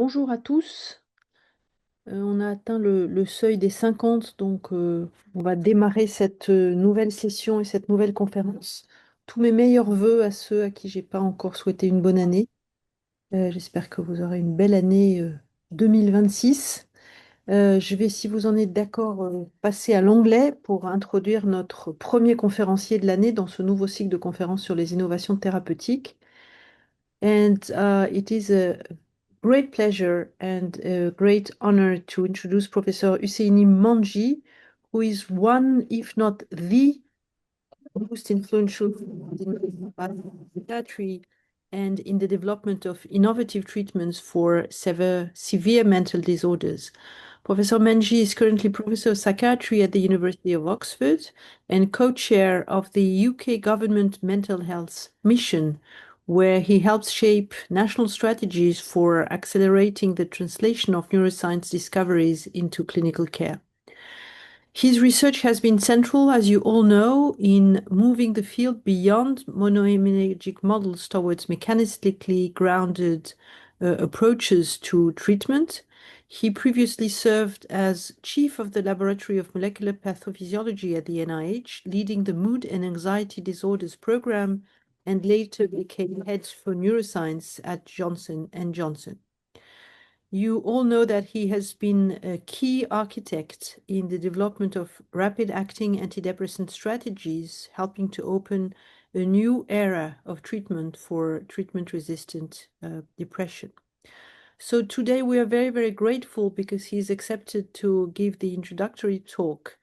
Bonjour à tous. On a atteint le seuil des 50, donc on va démarrer cette nouvelle session et cette nouvelle conférence. Tous mes meilleurs vœux à ceux à qui j'ai pas encore souhaité une bonne année. J'espère que vous aurez une belle année 2026. Je vais, si vous en êtes d'accord, passer à l'anglais pour introduire notre premier conférencier de l'année dans ce nouveau cycle de conférences sur les innovations thérapeutiques. And it is a great pleasure and a great honor to introduce Professor Husseini Manji, who is one, if not the most influential in psychiatry and in the development of innovative treatments for severe mental disorders. Professor Manji is currently Professor of Psychiatry at the University of Oxford and co-chair of the UK Government Mental Health Mission, where he helps shape national strategies for accelerating the translation of neuroscience discoveries into clinical care. His research has been central, as you all know, in moving the field beyond monoimagic models towards mechanistically grounded approaches to treatment. He previously served as chief of the Laboratory of Molecular Pathophysiology at the NIH, leading the Mood and Anxiety Disorders Program, and later became head for neuroscience at Johnson & Johnson. You all know that he has been a key architect in the development of rapid-acting antidepressant strategies, helping to open a new era of treatment for treatment-resistant depression. So today we are very, very grateful because he's accepted to give the introductory talk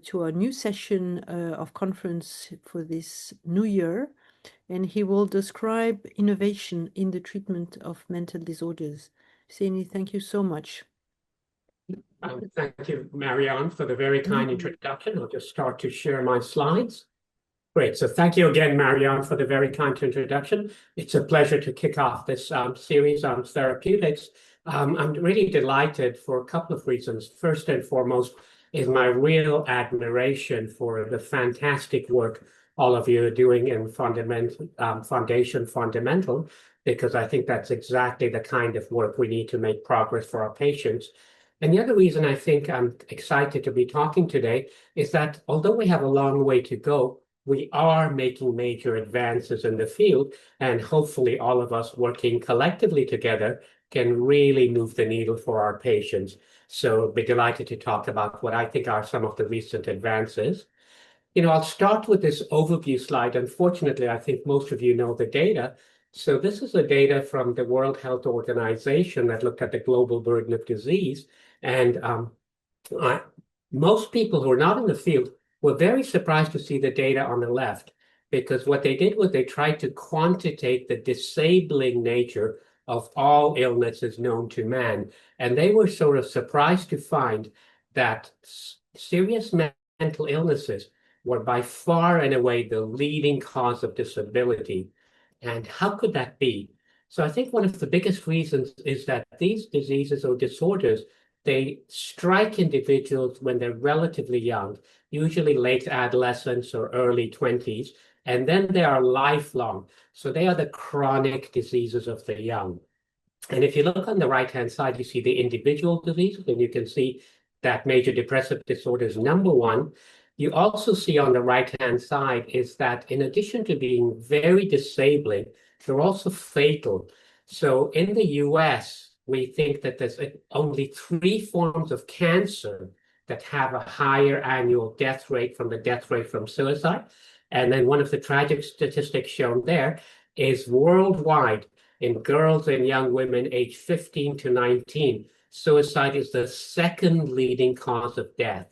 to our new session of conference for this new year. And he will describe innovation in the treatment of mental disorders. Husseini, thank you so much. Thank you, Marianne, for the very kind introduction. I'll just start to share my slides. Great. So thank you again, Marianne, for the very kind introduction. It's a pleasure to kick off this series on therapeutics. I'm really delighted for a couple of reasons. First and foremost is my real admiration for the fantastic work all of you are doing in Fondation FondaMental, because I think that's exactly the kind of work we need to make progress for our patients. And the other reason I think I'm excited to be talking today is that although we have a long way to go, we are making major advances in the field, and hopefully all of us working collectively together can really move the needle for our patients. So I'll be delighted to talk about what I think are some of the recent advances. I'll start with this overview slide. Unfortunately, I think most of you know the data. So this is the data from the World Health Organization that looked at the global burden of disease. And most people who are not in the field were very surprised to see the data on the left, because what they did was they tried to quantitate the disabling nature of all illnesses known to man. And they were sort of surprised to find that serious mental illnesses were by far and away the leading cause of disability. And how could that be? So I think one of the biggest reasons is that these diseases or disorders, they strike individuals when they're relatively young, usually late adolescence or early 20s, and then they are lifelong. So they are the chronic diseases of the young. And if you look on the right-hand side, you see the individual diseases, and you can see that major depressive disorder is number one. You also see on the right-hand side is that in addition to being very disabling, they're also fatal. So in the US, we think that there's only 3 forms of cancer that have a higher annual death rate from suicide. And then one of the tragic statistics shown there is worldwide in girls and young women aged 15 to 19, suicide is the second leading cause of death.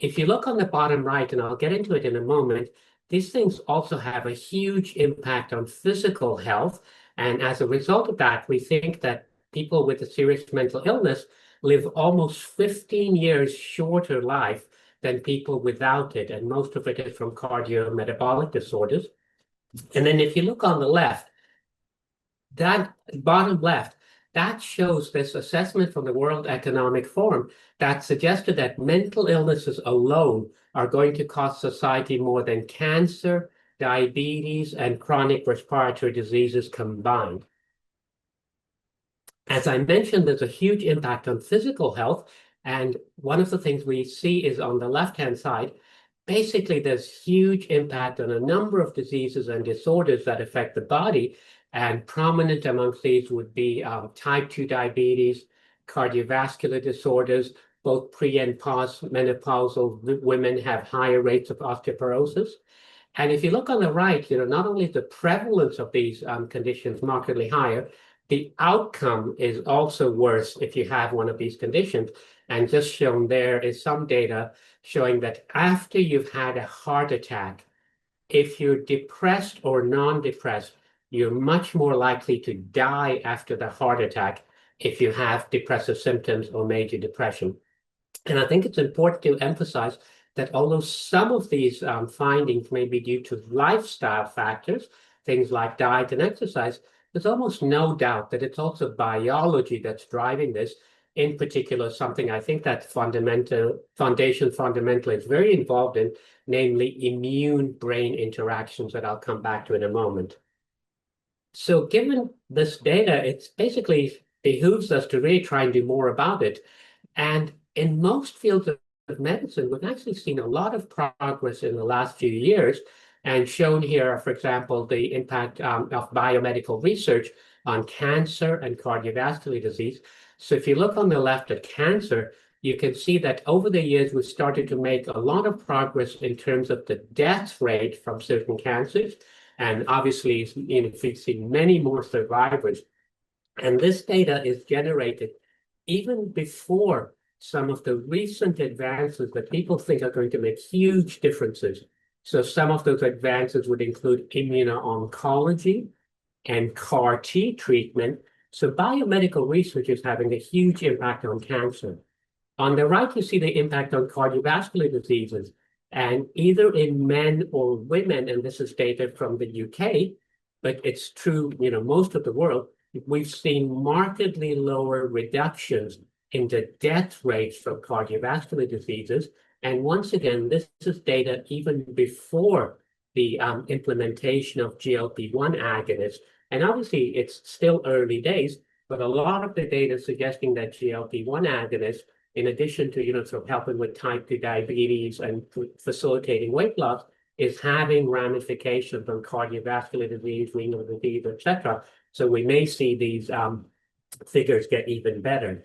If you look on the bottom right, and I'll get into it in a moment, these things also have a huge impact on physical health. And as a result of that, we think that people with a serious mental illness live almost 15 years shorter life than people without it. And most of it is from cardiometabolic disorders. And then if you look on the left, that bottom left, that shows this assessment from the World Economic Forum that suggested that mental illnesses alone are going to cost society more than cancer, diabetes, and chronic respiratory diseases combined. As I mentioned, there's a huge impact on physical health. And one of the things we see is on the left-hand side, basically there's huge impact on a number of diseases and disorders that affect the body. And prominent amongst these would be type 2 diabetes, cardiovascular disorders. Both pre and post-menopausal women have higher rates of osteoporosis. And if you look on the right, not only is the prevalence of these conditions markedly higher, the outcome is also worse if you have one of these conditions. And just shown there is some data showing that after you've had a heart attack, if you're depressed or non-depressed, you're much more likely to die after the heart attack if you have depressive symptoms or major depression. And I think it's important to emphasize that although some of these findings may be due to lifestyle factors, things like diet and exercise, there's almost no doubt that it's also biology that's driving this. In particular, something I think that Fondation FondaMental is very involved in, namely immune-brain interactions that I'll come back to in a moment. So given this data, it basically behooves us to really try and do more about it. And in most fields of medicine, we've actually seen a lot of progress in the last few years. And shown here, for example, the impact of biomedical research on cancer and cardiovascular disease. So if you look on the left at cancer, you can see that over the years, we've started to make a lot of progress in terms of the death rate from certain cancers. And obviously, we've seen many more survivors. And this data is generated even before some of the recent advances that people think are going to make huge differences. So some of those advances would include immuno-oncology and CAR T treatment. So biomedical research is having a huge impact on cancer. On the right, you see the impact on cardiovascular diseases. And either in men or women, and this is data from the UK, but it's true, most of the world, we've seen markedly lower reductions in the death rates from cardiovascular diseases. And once again, this is data even before the implementation of GLP-1 agonists. And obviously, it's still early days, but a lot of the data suggesting that GLP-1 agonists, in addition to sort of helping with type 2 diabetes and facilitating weight loss, is having ramifications on cardiovascular disease, renal disease, etc. So we may see these figures get even better.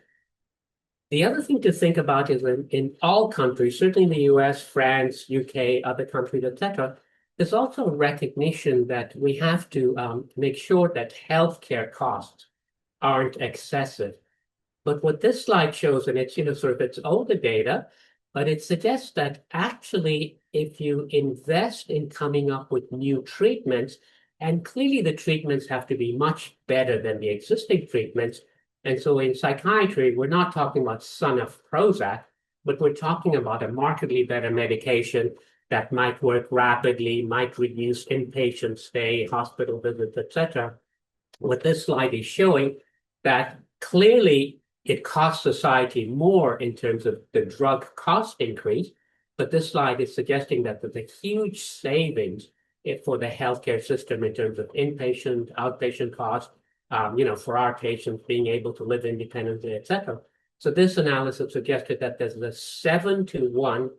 The other thing to think about is in all countries, certainly in the US, France, UK, other countries, etc., there's also a recognition that we have to make sure that healthcare costs aren't excessive. But what this slide shows, and it's it's older data, but it suggests that actually if you invest in coming up with new treatments, and clearly the treatments have to be much better than the existing treatments. And so in psychiatry, we're not talking about son of Prozac, but we're talking about a markedly better medication that might work rapidly, might reduce inpatient stay, hospital visits, etc. What this slide is showing that clearly it costs society more in terms of the drug cost increase, but this slide is suggesting that there's a huge savings for the healthcare system in terms of inpatient, outpatient costs, for our patients being able to live independently, etc. So this analysis suggested that there's a 7-to-1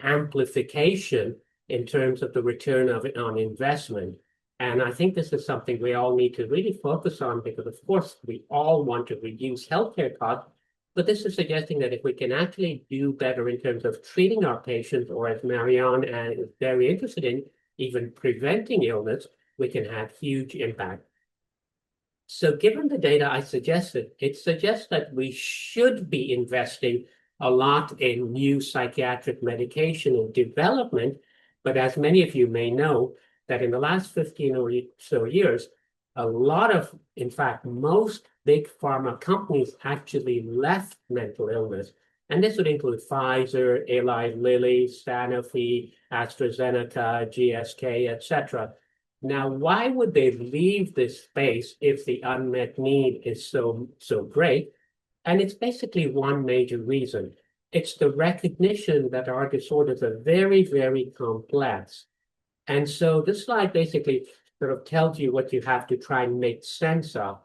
amplification in terms of the return on investment. And I think this is something we all need to really focus on because, of course, we all want to reduce healthcare costs. But this is suggesting that if we can actually do better in terms of treating our patients, or as Marianne is very interested in, even preventing illness, we can have huge impact. So given the data I suggested, it suggests that we should be investing a lot in new psychiatric medication and development. But as many of you may know, that in the last 15 or so years, a lot of, in fact, most big pharma companies actually left mental illness. And this would include Pfizer, Eli Lilly, Sanofi, AstraZeneca, GSK, etc. Now, why would they leave this space if the unmet need is so great? And it's basically one major reason. It's the recognition that our disorders are very, very complex. And so this slide basically sort of tells you what you have to try and make sense of.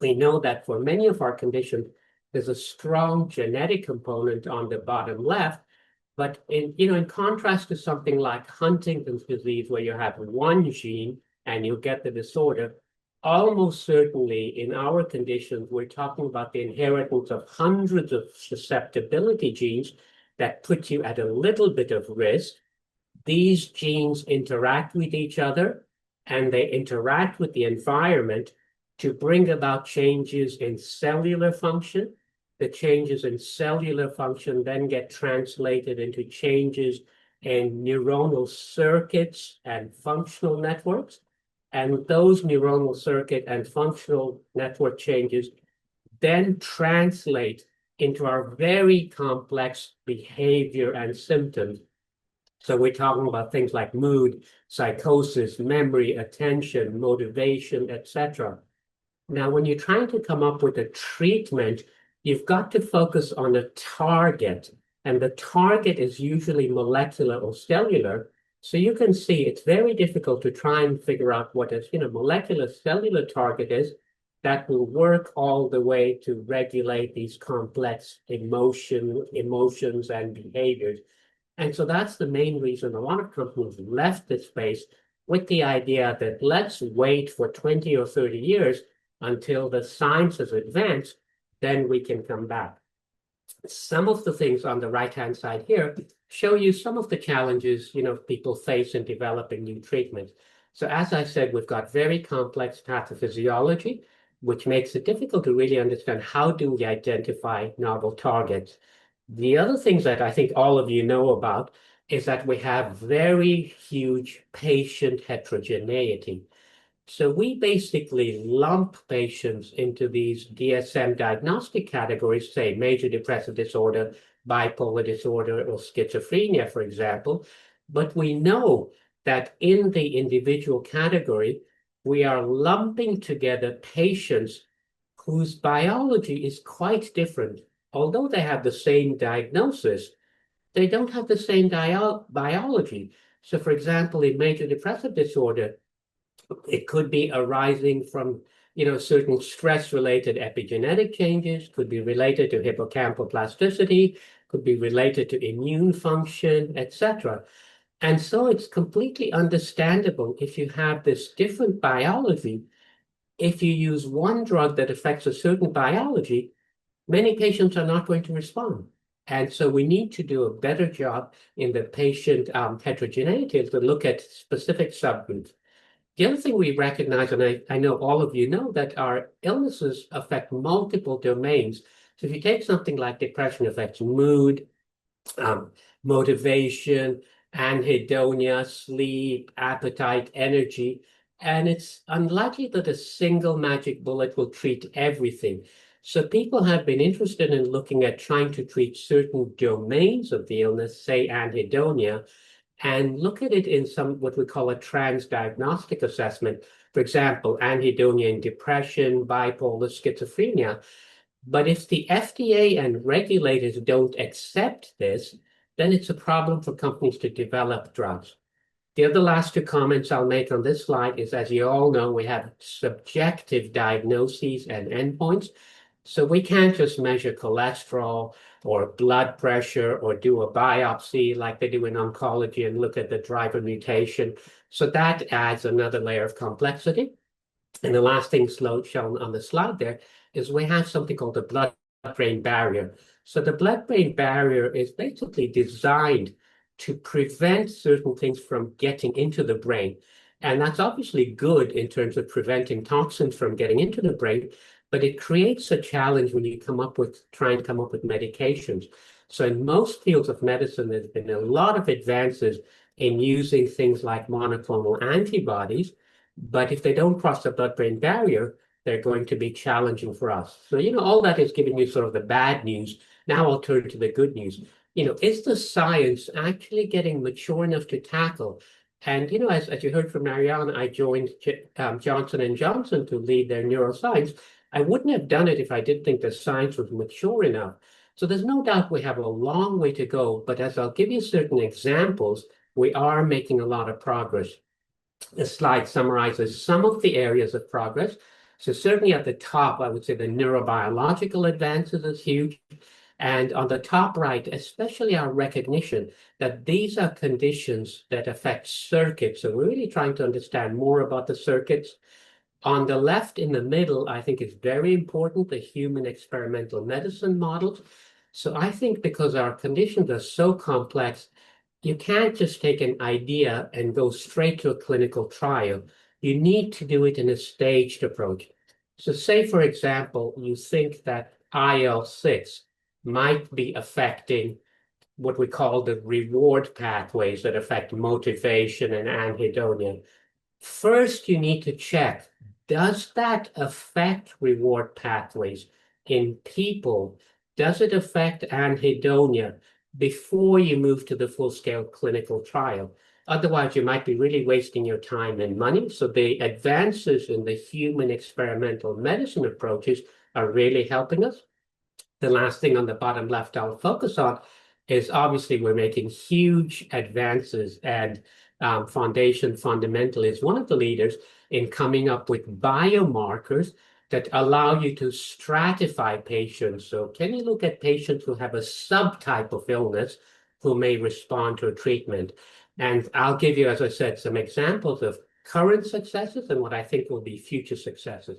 We know that for many of our conditions, there's a strong genetic component on the bottom left. But in contrast to something like Huntington's disease, where you have one gene and you get the disorder, almost certainly in our conditions, we're talking about the inheritance of hundreds of susceptibility genes that put you at a little bit of risk. These genes interact with each other and they interact with the environment to bring about changes in cellular function. The changes in cellular function then get translated into changes in neuronal circuits and functional networks. And those neuronal circuit and functional network changes then translate into our very complex behavior and symptoms. So we're talking about things like mood, psychosis, memory, attention, motivation, etc. Now, when you're trying to come up with a treatment, you've got to focus on a target, and the target is usually molecular or cellular. So you can see it's very difficult to try and figure out what a molecular cellular target is that will work all the way to regulate these complex emotions and behaviors. And so that's the main reason a lot of companies left this space with the idea that let's wait for 20 or 30 years until the science has advanced, then we can come back. Some of the things on the right-hand side here show you some of the challenges, people face in developing new treatments. So as I said, we've got very complex pathophysiology, which makes it difficult to really understand how do we identify novel targets. The other things that I think all of you know about is that we have very huge patient heterogeneity. So we basically lump patients into these DSM diagnostic categories, say major depressive disorder, bipolar disorder, or schizophrenia, for example. But we know that in the individual category, we are lumping together patients whose biology is quite different. Although they have the same diagnosis, they don't have the same biology. So for example, in major depressive disorder, it could be arising from certain stress-related epigenetic changes, could be related to hippocampal plasticity, could be related to immune function, etc. And so it's completely understandable if you have this different biology. If you use one drug that affects a certain biology, many patients are not going to respond. And so we need to do a better job in the patient heterogeneity to look at specific subgroups. The other thing we recognize, and I know all of you know, that our illnesses affect multiple domains. So if you take something like depression, affects mood, motivation, anhedonia, sleep, appetite, energy, and it's unlikely that a single magic bullet will treat everything. So people have been interested in looking at trying to treat certain domains of the illness, say anhedonia, and look at it in some what we call a transdiagnostic assessment. For example, anhedonia in depression, bipolar, schizophrenia. But if the FDA and regulators don't accept this, then it's a problem for companies to develop drugs. The other last two comments I'll make on this slide is, as you all know, we have subjective diagnoses and endpoints. So we can't just measure cholesterol or blood pressure or do a biopsy like they do in oncology and look at the driver mutation. So that adds another layer of complexity. And the last thing shown on the slide there is we have something called the blood-brain barrier. So the blood-brain barrier is basically designed to prevent certain things from getting into the brain. And that's obviously good in terms of preventing toxins from getting into the brain, but it creates a challenge when you trying to come up with medications. So in most fields of medicine, there's been a lot of advances in using things like monoclonal antibodies, but if they don't cross the blood-brain barrier, they're going to be challenging for us. So, all that is giving you sort of the bad news. Now I'll turn to the good news. Is the science actually getting mature enough to tackle? And, as you heard from Marianne, I joined Johnson & Johnson to lead their neuroscience. I wouldn't have done it if I didn't think the science was mature enough. So there's no doubt we have a long way to go, but as I'll give you certain examples, we are making a lot of progress. The slide summarizes some of the areas of progress. So certainly at the top, I would say the neurobiological advances is huge. And on the top right, especially our recognition that these are conditions that affect circuits. So we're really trying to understand more about the circuits. On the left in the middle, I think is very important, the human experimental medicine models. So I think because our conditions are so complex, you can't just take an idea and go straight to a clinical trial. You need to do it in a staged approach. So say, for example, you think that IL-6 might be affecting what we call the reward pathways that affect motivation and anhedonia. First, you need to check, does that affect reward pathways in people? Does it affect anhedonia before you move to the full-scale clinical trial? Otherwise, you might be really wasting your time and money. So the advances in the human experimental medicine approaches are really helping us. The last thing on the bottom left I'll focus on is obviously we're making huge advances, and Fondation FondaMental is one of the leaders in coming up with biomarkers that allow you to stratify patients. So can you look at patients who have a subtype of illness who may respond to a treatment? And I'll give you, as I said, some examples of current successes and what I think will be future successes.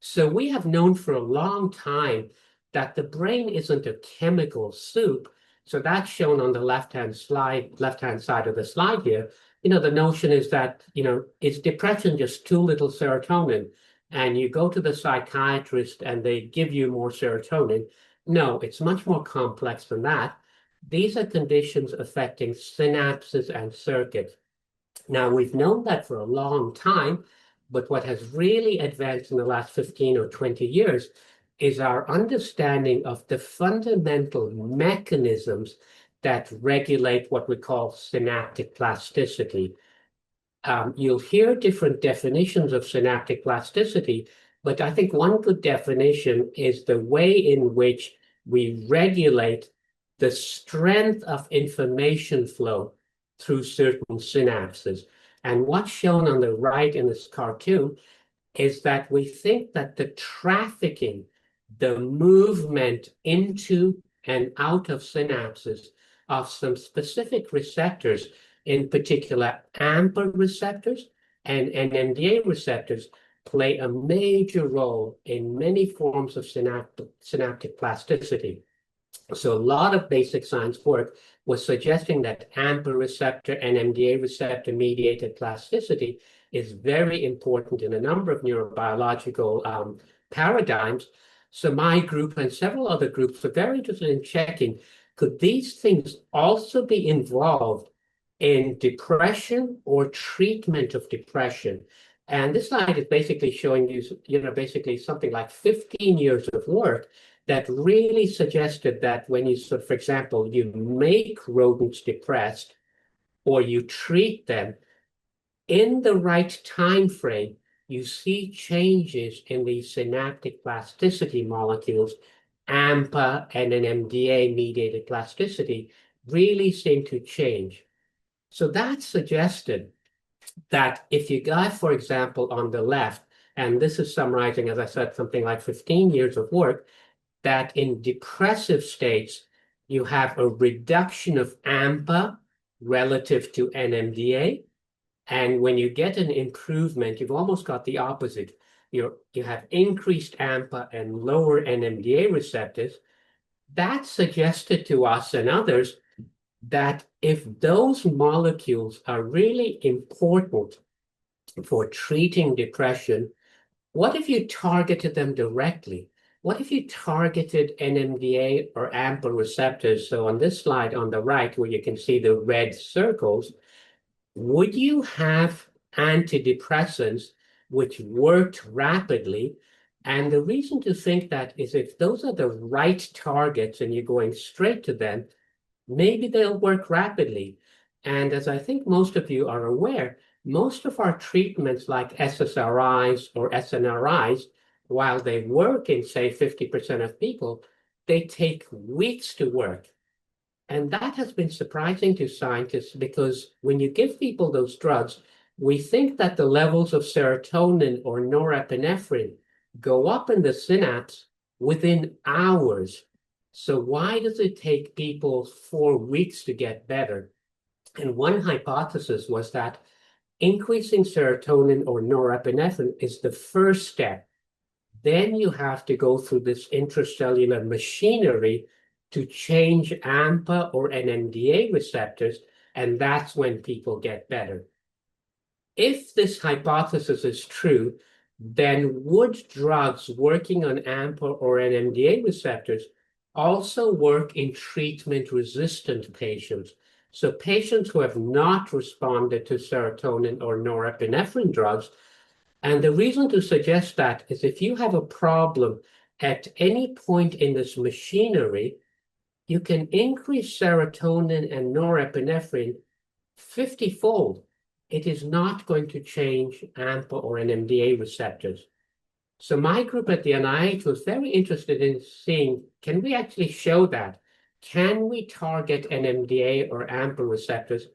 So we have known for a long time that the brain isn't a chemical soup. So that's shown on the left-hand side of the slide here. The notion is that, is depression just too little serotonin? And you go to the psychiatrist and they give you more serotonin. No, it's much more complex than that. These are conditions affecting synapses and circuits. Now, we've known that for a long time, but what has really advanced in the last 15 or 20 years is our understanding of the fundamental mechanisms that regulate what we call synaptic plasticity. You'll hear different definitions of synaptic plasticity, but I think one good definition is the way in which we regulate the strength of information flow through certain synapses. And what's shown on the right in this cartoon is that we think that the trafficking, the movement into and out of synapses of some specific receptors, in particular AMPA receptors and NMDA receptors, play a major role in many forms of synaptic plasticity. So a lot of basic science work was suggesting that AMPA receptor, NMDA receptor mediated plasticity is very important in a number of neurobiological paradigms. So my group and several other groups are very interested in checking, could these things also be involved in depression or treatment of depression? And this slide is basically showing you, basically something like 15 years of work that really suggested that when you, for example, you make rodents depressed or you treat them in the right time frame, you see changes in the synaptic plasticity molecules, AMPA and NMDA-mediated plasticity really seem to change. So that suggested that if you got, for example, on the left, and this is summarizing, as I said, something like 15 years of work, that in depressive states, you have a reduction of AMPA relative to NMDA. And when you get an improvement, you've almost got the opposite. You have increased AMPA and lower NMDA receptors. That suggested to us and others that if those molecules are really important for treating depression, what if you targeted them directly? What if you targeted NMDA or AMPA receptors? So on this slide on the right, where you can see the red circles, would you have antidepressants which worked rapidly? And the reason to think that is if those are the right targets and you're going straight to them, maybe they'll work rapidly. And as I think most of you are aware, most of our treatments like SSRIs or SNRIs, while they work in, say, 50% of people, they take weeks to work. And that has been surprising to scientists because when you give people those drugs, we think that the levels of serotonin or norepinephrine go up in the synapse within hours. So why does it take people 4 weeks to get better? And one hypothesis was that increasing serotonin or norepinephrine is the first step. Then you have to go through this intracellular machinery to change AMPA or NMDA receptors, and that's when people get better. If this hypothesis is true, then would drugs working on AMPA or NMDA receptors also work in treatment-resistant patients? So patients who have not responded to serotonin or norepinephrine drugs. And the reason to suggest that is if you have a problem at any point in this machinery, you can increase serotonin and norepinephrine 50-fold. It is not going to change AMPA or NMDA receptors. So my group at the NIH was very interested in seeing, can we actually show that? Can we target NMDA or AMPA receptors?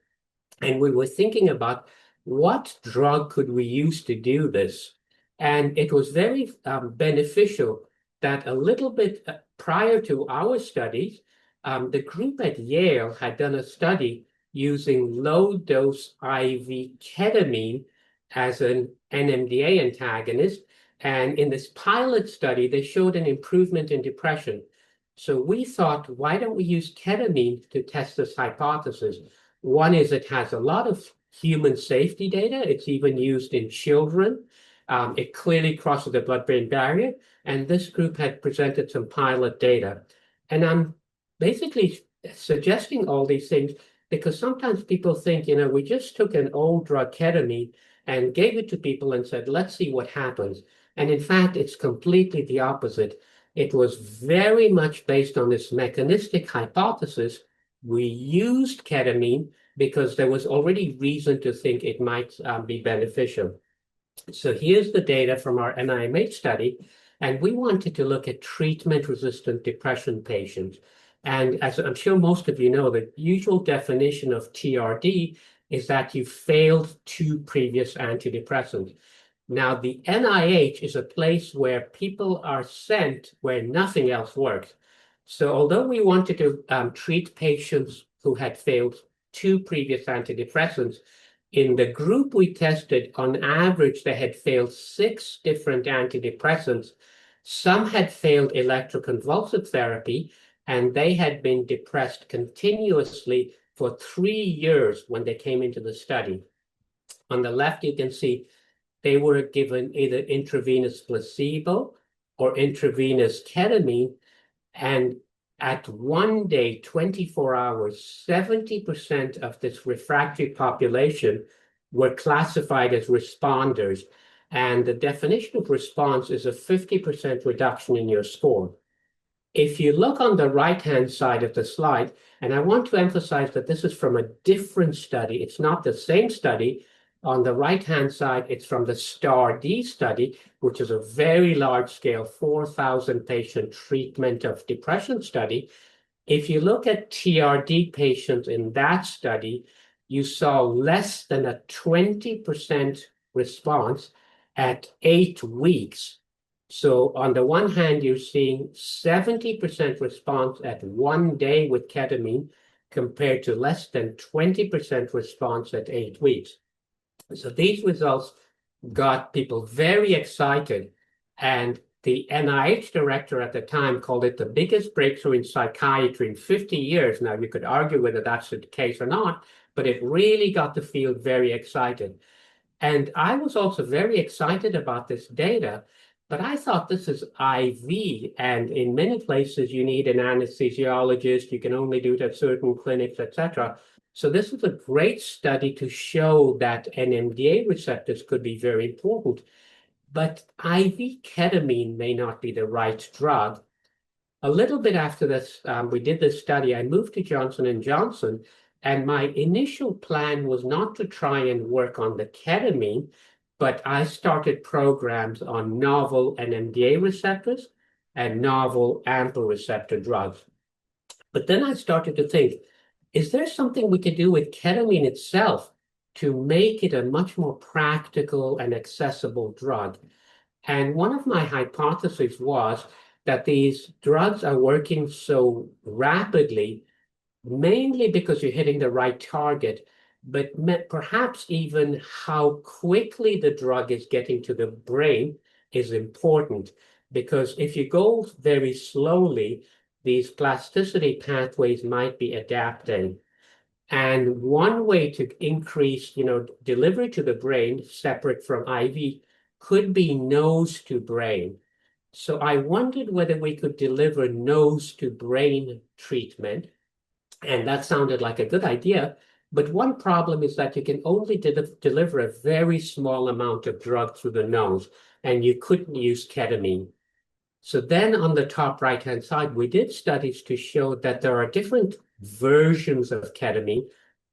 And we were thinking about what drug could we use to do this? And it was very beneficial that a little bit prior to our studies, the group at Yale had done a study using low-dose IV ketamine as an NMDA antagonist. And in this pilot study, they showed an improvement in depression. So we thought, why don't we use ketamine to test this hypothesis? One is it has a lot of human safety data. It's even used in children. It clearly crosses the blood-brain barrier. And this group had presented some pilot data. And I'm basically suggesting all these things because sometimes people think, we just took an old drug, ketamine, and gave it to people and said, let's see what happens. And in fact, it's completely the opposite. It was very much based on this mechanistic hypothesis. We used ketamine because there was already reason to think it might be beneficial. So here's the data from our NIMH study, and we wanted to look at treatment-resistant depression patients. And as I'm sure most of you know, the usual definition of TRD is that you failed 2 previous antidepressants. Now, the NIH is a place where people are sent where nothing else works. So although we wanted to treat patients who had failed 2 previous antidepressants, in the group we tested, on average, they had failed 6 different antidepressants. Some had failed electroconvulsive therapy, and they had been depressed continuously for 3 years when they came into the study. On the left, you can see they were given either intravenous placebo or intravenous ketamine, and at one day, 24 hours, 70% of this refractory population were classified as responders. And the definition of response is a 50% reduction in your score. If you look on the right-hand side of the slide, and I want to emphasize that this is from a different study, it's not the same study. On the right-hand side, it's from the STAR-D study, which is a very large-scale 4,000 patient treatment of depression study. If you look at TRD patients in that study, you saw less than a 20% response at 8 weeks. So on the one hand, you're seeing 70% response at 1 day with ketamine compared to less than 20% response at 8 weeks. So these results got people very excited, and the NIH director at the time called it the biggest breakthrough in psychiatry in 50 years. Now, you could argue whether that's the case or not, but it really got the field very excited. And I was also very excited about this data, but I thought this is IV, and in many places you need an anesthesiologist, you can only do it at certain clinics, etc. So this is a great study to show that NMDA receptors could be very important, but IV ketamine may not be the right drug. A little bit after this, we did this study, I moved to Johnson & Johnson, and my initial plan was not to try and work on the ketamine, but I started programs on novel NMDA receptors and novel AMPA receptor drugs. But then I started to think, is there something we could do with ketamine itself to make it a much more practical and accessible drug. And one of my hypotheses was that these drugs are working so rapidly, mainly because you're hitting the right target, but perhaps even how quickly the drug is getting to the brain is important. Because if you go very slowly, these plasticity pathways might be adapting. And one way to increase, delivery to the brain, separate from IV, could be nose to brain. So I wondered whether we could deliver nose to brain treatment. And that sounded like a good idea. But one problem is that you can only deliver a very small amount of drug through the nose, and you couldn't use ketamine. So then on the top right-hand side, we did studies to show that there are different versions of ketamine,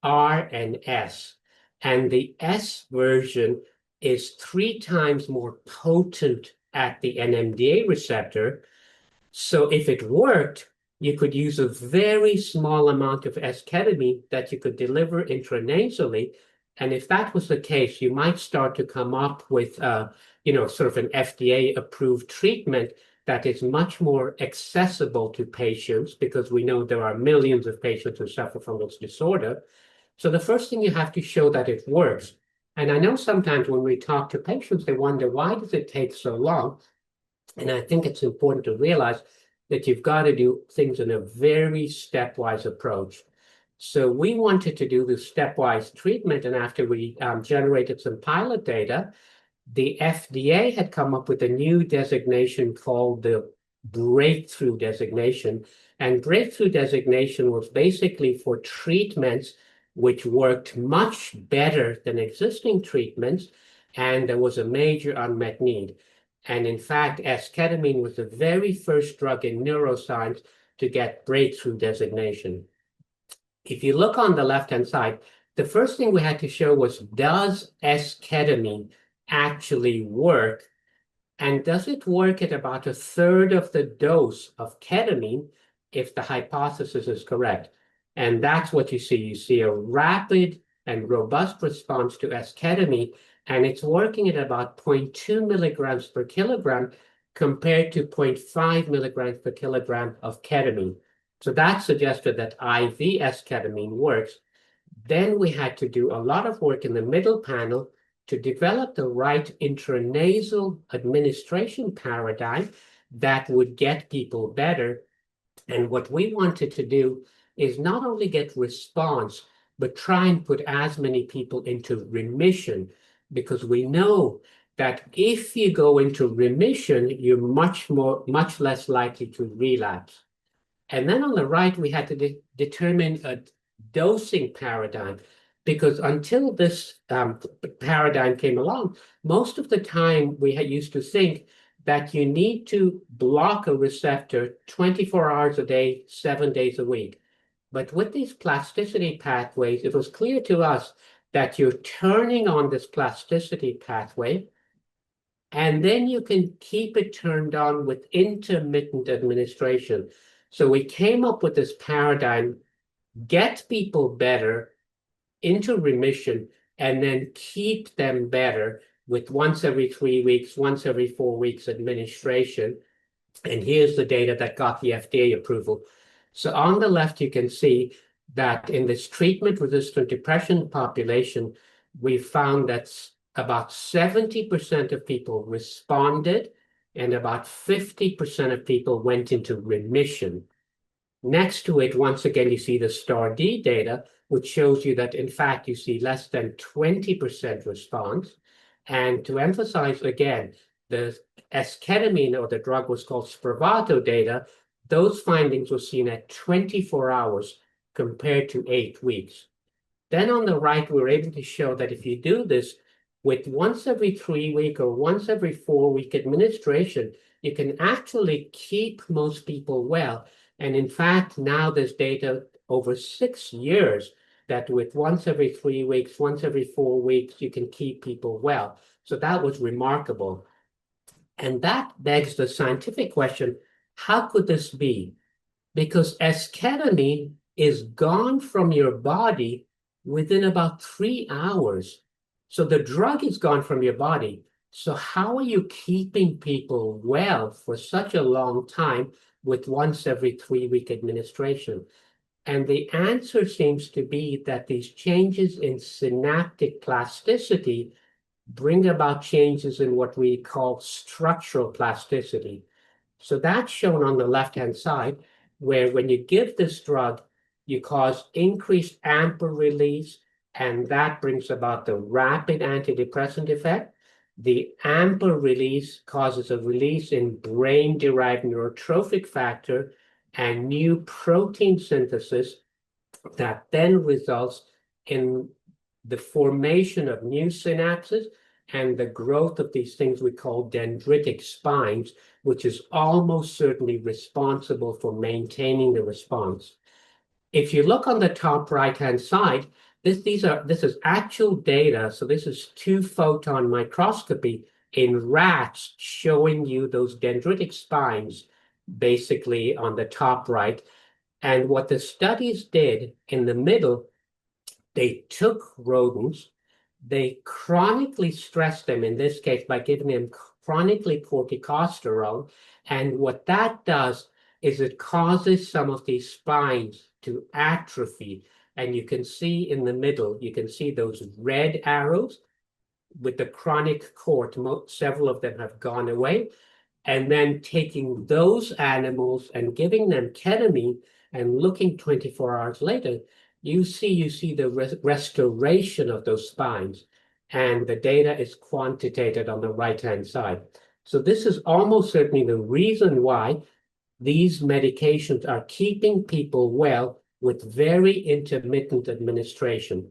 R and S. And the S version is 3 times more potent at the NMDA receptor. So if it worked, you could use a very small amount of S-ketamine that you could deliver intranasally. And if that was the case, you might start to come up with, sort of an FDA-approved treatment that is much more accessible to patients, because we know there are millions of patients who suffer from this disorder. So the first thing you have to show that it works. And I know sometimes when we talk to patients, they wonder, why does it take so long? And I think it's important to realize that you've got to do things in a very stepwise approach. So we wanted to do this stepwise treatment, and after we generated some pilot data, the FDA had come up with a new designation called the breakthrough designation. And breakthrough designation was basically for treatments which worked much better than existing treatments, and there was a major unmet need. And in fact, esketamine was the very first drug in neuroscience to get breakthrough designation. If you look on the left-hand side, the first thing we had to show was, does esketamine actually work? And does it work at about 1/3 of the dose of ketamine if the hypothesis is correct? And that's what you see. You see a rapid and robust response to esketamine, and it's working at about 0.2 milligrams per kilogram compared to 0.5 milligrams per kilogram of ketamine. So that suggested that IV esketamine works. Then we had to do a lot of work in the middle panel to develop the right intranasal administration paradigm that would get people better. And what we wanted to do is not only get response, but try and put as many people into remission, because we know that if you go into remission, you're much less likely to relapse. And then on the right, we had to determine a dosing paradigm, because until this paradigm came along, most of the time we used to think that you need to block a receptor 24 hours a day, 7 days a week. But with these plasticity pathways, it was clear to us that you're turning on this plasticity pathway, and then you can keep it turned on with intermittent administration. So we came up with this paradigm: get people better into remission, and then keep them better with once every 3 weeks, once every 4 weeks administration. And here's the data that got the FDA approval. So on the left, you can see that in this treatment-resistant depression population, we found that about 70% of people responded, and about 50% of people went into remission. Next to it, once again, you see the STAR-D data, which shows you that, in fact, you see less than 20% response. And to emphasize again, the esketamine, or the drug was called Spravato data, those findings were seen at 24 hours compared to 8 weeks. Then on the right, we were able to show that if you do this with once every 3 week or once every 4 week administration, you can actually keep most people well. And in fact, now there's data over 6 years that with once every 3 weeks, once every 4 weeks, you can keep people well. So that was remarkable. And that begs the scientific question, how could this be? Because esketamine is gone from your body within about 3 hours. So the drug is gone from your body. So how are you keeping people well for such a long time with once every 3-week administration? And the answer seems to be that these changes in synaptic plasticity bring about changes in what we call structural plasticity. So that's shown on the left-hand side, where when you give this drug, you cause increased AMPA release, and that brings about the rapid antidepressant effect. The AMPA release causes a release in brain-derived neurotrophic factor and new protein synthesis that then results in the formation of new synapses and the growth of these things we call dendritic spines, which is almost certainly responsible for maintaining the response. If you look on the top right-hand side, this is actual data. So this is 2-photon microscopy in rats showing you those dendritic spines, basically on the top right. And what the studies did in the middle, they took rodents, they chronically stressed them, in this case, by giving them chronically corticosterone. And what that does is it causes some of these spines to atrophy. And you can see in the middle, you can see those red arrows with the chronic cort. Several of them have gone away. And then taking those animals and giving them ketamine and looking 24 hours later, you see the restoration of those spines. And the data is quantitated on the right-hand side. So this is almost certainly the reason why these medications are keeping people well with very intermittent administration.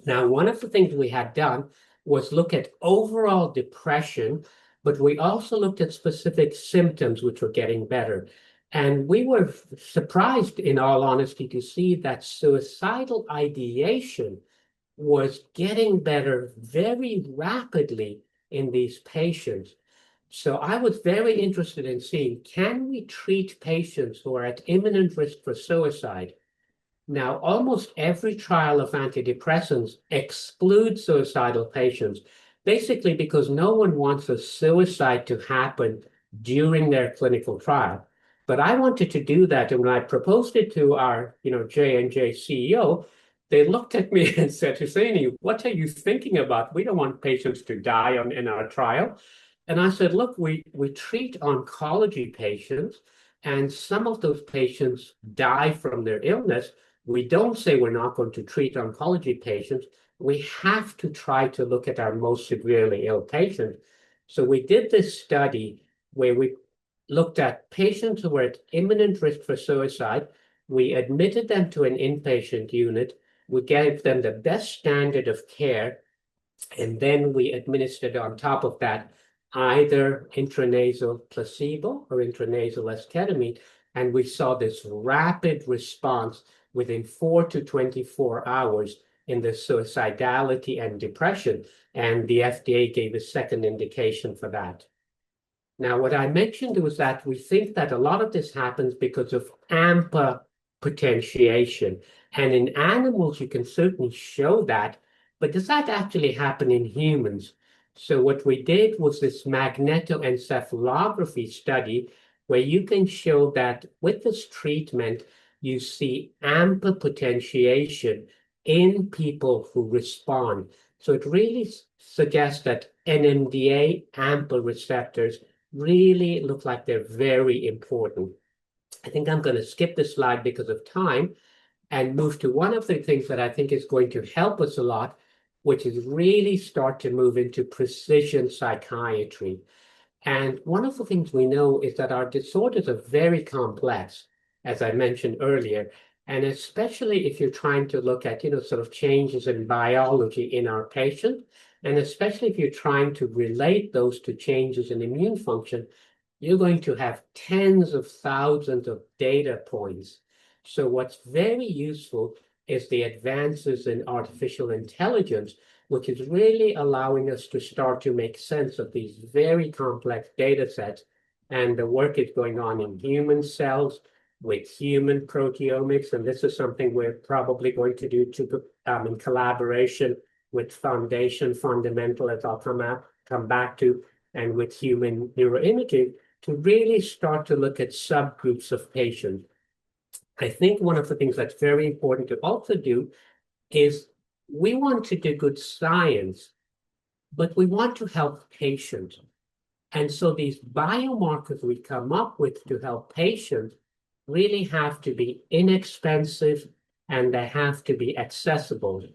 Now, one of the things we had done was look at overall depression, but we also looked at specific symptoms which were getting better. And we were surprised, in all honesty, to see that suicidal ideation was getting better very rapidly in these patients. So I was very interested in seeing, can we treat patients who are at imminent risk for suicide? Now, almost every trial of antidepressants excludes suicidal patients, basically because no one wants a suicide to happen during their clinical trial. But I wanted to do that, and when I proposed it to our, J&J CEO, they looked at me and said, Husseini, what are you thinking about? We don't want patients to die in our trial. And I said, look, we treat oncology patients, and some of those patients die from their illness. We don't say we're not going to treat oncology patients. We have to try to look at our most severely ill patients. So we did this study where we looked at patients who were at imminent risk for suicide. We admitted them to an inpatient unit. We gave them the best standard of care. And then we administered on top of that either intranasal placebo or intranasal esketamine. And we saw this rapid response within 4 to 24 hours in the suicidality and depression. And the FDA gave a second indication for that. Now, what I mentioned was that we think that a lot of this happens because of AMPA potentiation. And in animals, you can certainly show that, but does that actually happen in humans? So what we did was this magnetoencephalography study where you can show that with this treatment, you see AMPA potentiation in people who respond. So it really suggests that NMDA AMPA receptors really look like they're very important. I think I'm going to skip this slide because of time and move to one of the things that I think is going to help us a lot, which is really start to move into precision psychiatry. And one of the things we know is that our disorders are very complex, as I mentioned earlier, and especially if you're trying to look at, sort of changes in biology in our patient, and especially if you're trying to relate those to changes in immune function, you're going to have tens of thousands of data points. So what's very useful is the advances in artificial intelligence, which is really allowing us to start to make sense of these very complex data sets. And the work is going on in human cells, with human proteomics, and this is something we're probably going to do in collaboration with Fondation FondaMental, as I'll come back to, and with human neuroimaging, to really start to look at subgroups of patients. I think one of the things that's very important to also do is we want to do good science, but we want to help patients. And so these biomarkers we come up with to help patients really have to be inexpensive and they have to be accessible.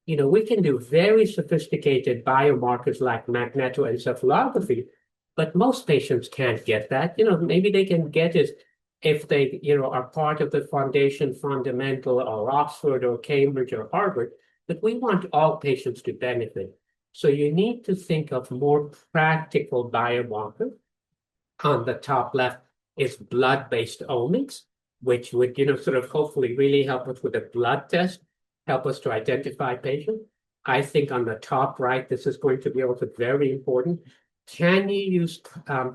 You know, we can do very sophisticated biomarkers like magnetoencephalography, but most patients can't get that. You know, maybe they can get it if they, you know, are part of the Fondation FondaMental or Oxford or Cambridge or Harvard, but we want all patients to benefit. So you need to think of more practical biomarkers. On the top left is blood-based omics, which would, you know, sort of hopefully really help us with a blood test, help us to identify patients. I think on the top right, this is going to be also very important. Can you use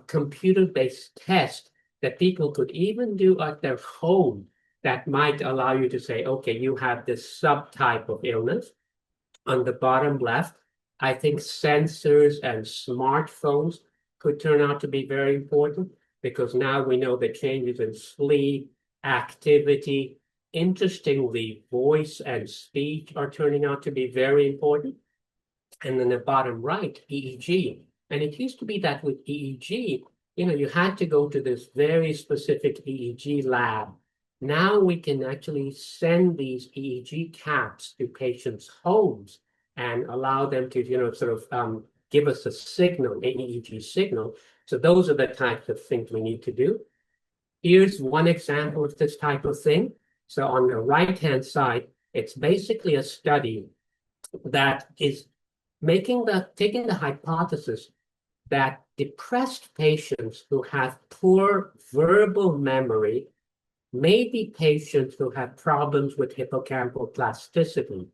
computer-based tests that people could even do at their home that might allow you to say, okay, you have this subtype of illness? On the bottom left, I think sensors and smartphones could turn out to be very important because now we know the changes in sleep, activity, interestingly, voice and speech are turning out to be very important. And then the bottom right, EEG. And it used to be that with EEG, you know, you had to go to this very specific EEG lab. Now we can actually send these EEG caps to patients' homes and allow them to, you know, sort of give us a signal, an EEG signal. So those are the types of things we need to do. Here's one example of this type of thing. So on the right-hand side, it's basically a study that is taking the hypothesis that depressed patients who have poor verbal memory may be patients who have problems with hippocampal plasticity.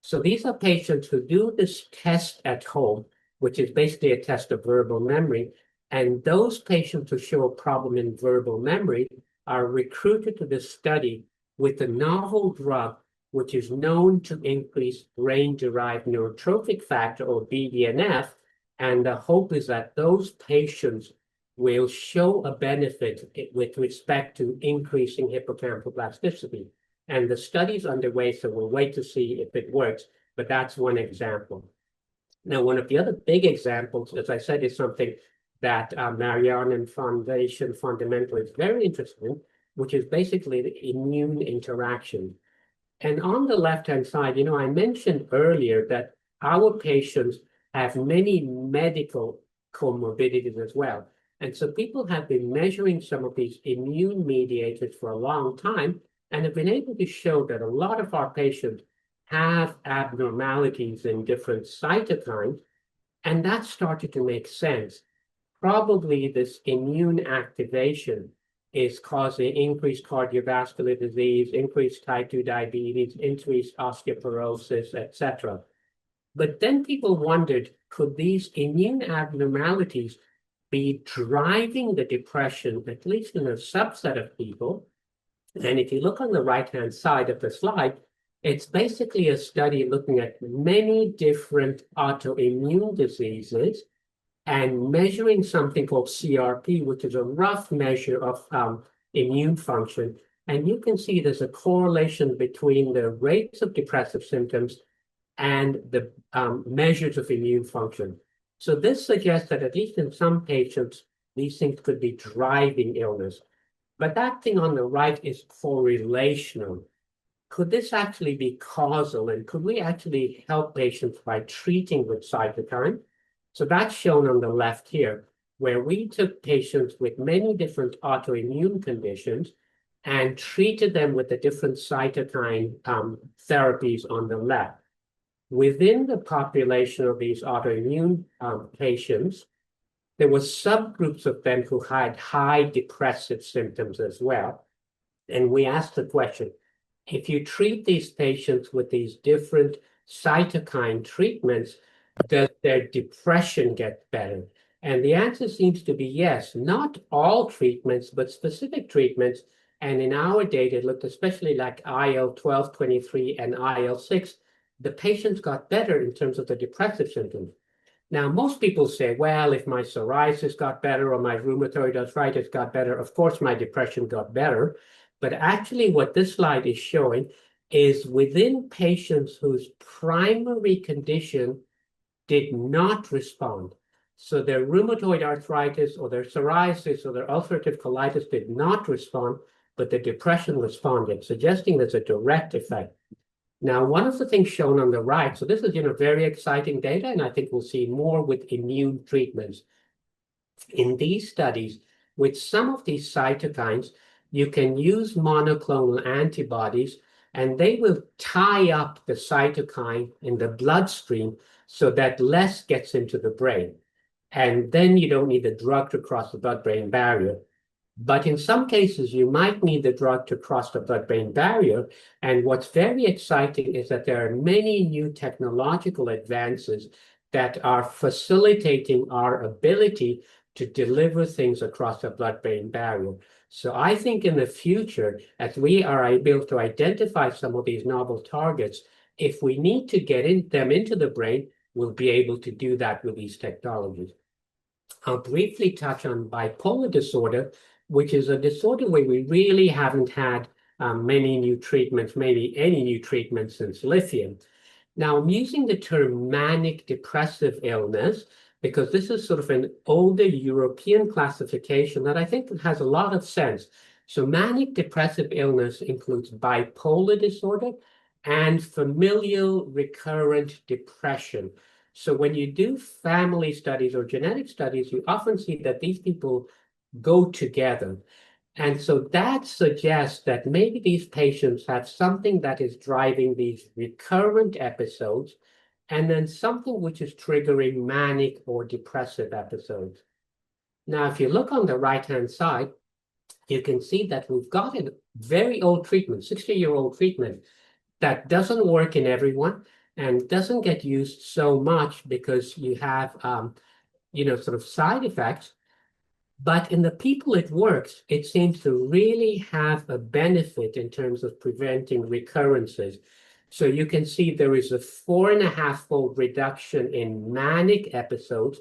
So these are patients who do this test at home, which is basically a test of verbal memory. And those patients who show a problem in verbal memory are recruited to this study with a novel drug, which is known to increase brain-derived neurotrophic factor, or BDNF. And the hope is that those patients will show a benefit with respect to increasing hippocampal plasticity. And the study's underway, so we'll wait to see if it works, but that's one example. Now, one of the other big examples, as I said, is something that Marianne and Fondation FondaMental is very interested in, which is basically the immune interaction. And on the left-hand side, you know, I mentioned earlier that our patients have many medical comorbidities as well. And so people have been measuring some of these immune mediators for a long time and have been able to show that a lot of our patients have abnormalities in different cytokines, and that started to make sense. Probably this immune activation is causing increased cardiovascular disease, increased type 2 diabetes, increased osteoporosis, etc. But then people wondered, could these immune abnormalities be driving the depression, at least in a subset of people? And if you look on the right-hand side of the slide, it's basically a study looking at many different autoimmune diseases and measuring something called CRP, which is a rough measure of immune function. And you can see there's a correlation between the rates of depressive symptoms and the measures of immune function. So this suggests that at least in some patients, these things could be driving illness. But that thing on the right is correlational. Could this actually be causal? And could we actually help patients by treating with cytokine? So that's shown on the left here, where we took patients with many different autoimmune conditions and treated them with the different cytokine therapies on the left. Within the population of these autoimmune patients, there were subgroups of them who had high depressive symptoms as well. And we asked the question, if you treat these patients with these different cytokine treatments, does their depression get better? And the answer seems to be yes, not all treatments, but specific treatments. And in our data, it looked especially like IL-12, 23, and IL-6. The patients got better in terms of the depressive symptoms. Now, most people say, well, if my psoriasis got better or my rheumatoid arthritis got better, of course my depression got better. But actually what this slide is showing is within patients whose primary condition did not respond. So their rheumatoid arthritis or their psoriasis or their ulcerative colitis did not respond, but the depression responded, suggesting there's a direct effect. Now, one of the things shown on the right, so this is, very exciting data, and I think we'll see more with immune treatments. In these studies, with some of these cytokines, you can use monoclonal antibodies, and they will tie up the cytokine in the bloodstream so that less gets into the brain. And then you don't need the drug to cross the blood-brain barrier. But in some cases, you might need the drug to cross the blood-brain barrier. And what's very exciting is that there are many new technological advances that are facilitating our ability to deliver things across the blood-brain barrier. So I think in the future, as we are able to identify some of these novel targets, if we need to get them into the brain, we'll be able to do that with these technologies. I'll briefly touch on bipolar disorder, which is a disorder where we really haven't had many new treatments, maybe any new treatments since lithium. Now, I'm using the term manic depressive illness because this is sort of an older European classification that I think has a lot of sense. So manic depressive illness includes bipolar disorder and familial recurrent depression. So when you do family studies or genetic studies, you often see that these people go together. And so that suggests that maybe these patients have something that is driving these recurrent episodes, and then something which is triggering manic or depressive episodes. Now, if you look on the right-hand side, you can see that we've got a very old treatment, 60-year-old treatment, that doesn't work in everyone and doesn't get used so much because you have, sort of side effects. But in the people it works, it seems to really have a benefit in terms of preventing recurrences. So you can see there is a 4.5-fold reduction in manic episodes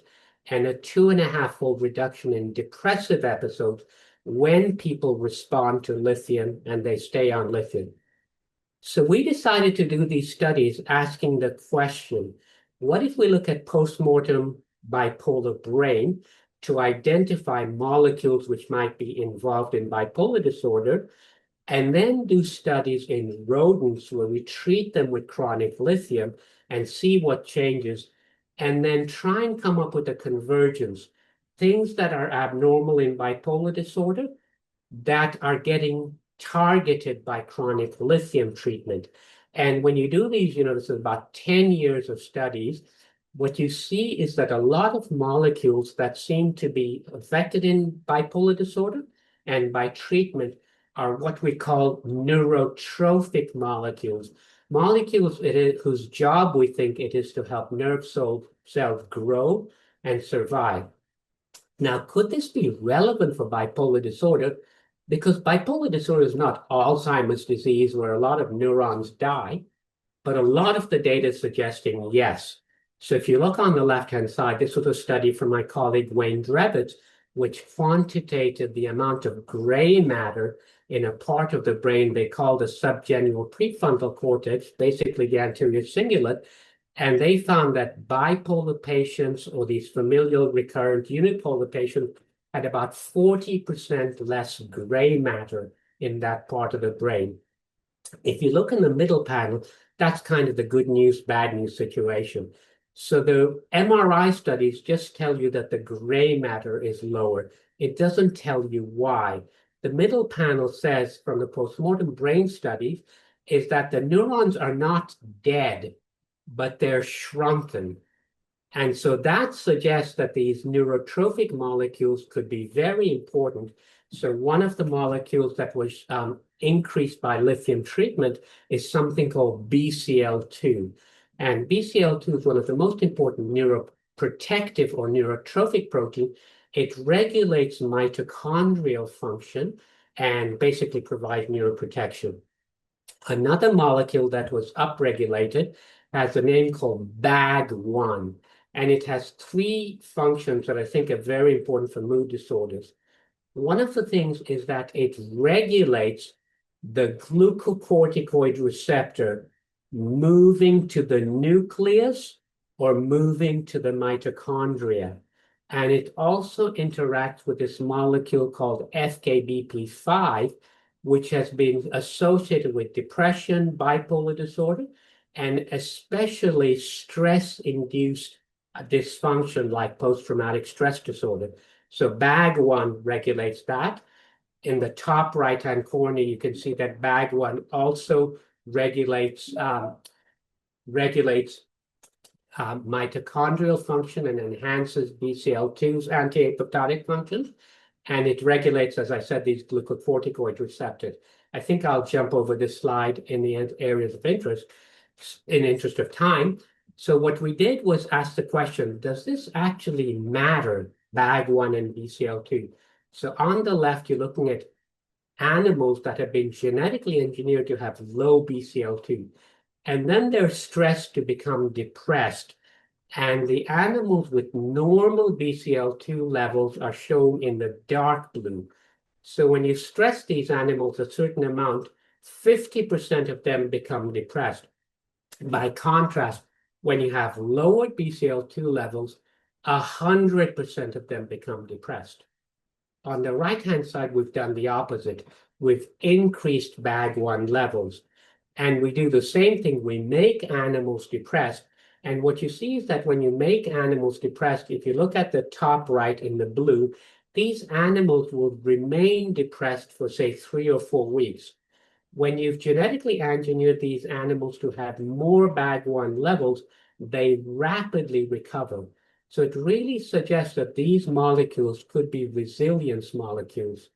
and a 2.5-fold reduction in depressive episodes when people respond to lithium and they stay on lithium. So we decided to do these studies asking the question, what if we look at postmortem bipolar brain to identify molecules which might be involved in bipolar disorder, and then do studies in rodents where we treat them with chronic lithium and see what changes, and then try and come up with a convergence, things that are abnormal in bipolar disorder that are getting targeted by chronic lithium treatment. And when you do these, this is about 10 years of studies, what you see is that a lot of molecules that seem to be affected in bipolar disorder and by treatment are what we call neurotrophic molecules, molecules whose job we think it is to help nerve cells grow and survive. Now, could this be relevant for bipolar disorder? Because bipolar disorder is not Alzheimer's disease where a lot of neurons die, but a lot of the data is suggesting yes. So if you look on the left-hand side, this was a study from my colleague Wayne Drevitz, which quantitated the amount of gray matter in a part of the brain they call the subgenual prefrontal cortex, basically the anterior cingulate, and they found that bipolar patients or these familial recurrent unipolar patients had about 40% less gray matter in that part of the brain. If you look in the middle panel, that's kind of the good news, bad news situation. So the MRI studies just tell you that the gray matter is lower. It doesn't tell you why. The middle panel says from the postmortem brain studies is that the neurons are not dead, but they're shrunken. And so that suggests that these neurotrophic molecules could be very important. So one of the molecules that was increased by lithium treatment is something called BCL2. And BCL2 is one of the most important neuroprotective or neurotrophic protein. It regulates mitochondrial function. and basically provide neuroprotection. Another molecule that was upregulated has a name called BAG1, and it has three functions that I think are very important for mood disorders. One of the things is that it regulates the glucocorticoid receptor moving to the nucleus or moving to the mitochondria. And it also interacts with this molecule called FKBP5, which has been associated with depression, bipolar disorder, and especially stress-induced dysfunction like post-traumatic stress disorder. So BAG1 regulates that. In the top right-hand corner, you can see that BAG1 also regulates mitochondrial function and enhances BCL2's anti-apoptotic functions. And it regulates, as I said, these glucocorticoid receptors. I think I'll jump over this slide in the areas of interest, in interest of time. So what we did was ask the question, does this actually matter, BAG1 and BCL2? So on the left, you're looking at animals that have been genetically engineered to have low BCL2. And then they're stressed to become depressed. And the animals with normal BCL2 levels are shown in the dark blue. So when you stress these animals a certain amount, 50% of them become depressed. By contrast, when you have lowered BCL2 levels, 100% of them become depressed. On the right-hand side, we've done the opposite. We've increased BAG1 levels. And we do the same thing. We make animals depressed. And what you see is that when you make animals depressed, if you look at the top right in the blue, these animals will remain depressed for, say, 3 or 4 weeks. When you've genetically engineered these animals to have more BAG1 levels, they rapidly recover. So it really suggests that these molecules could be resilience molecules.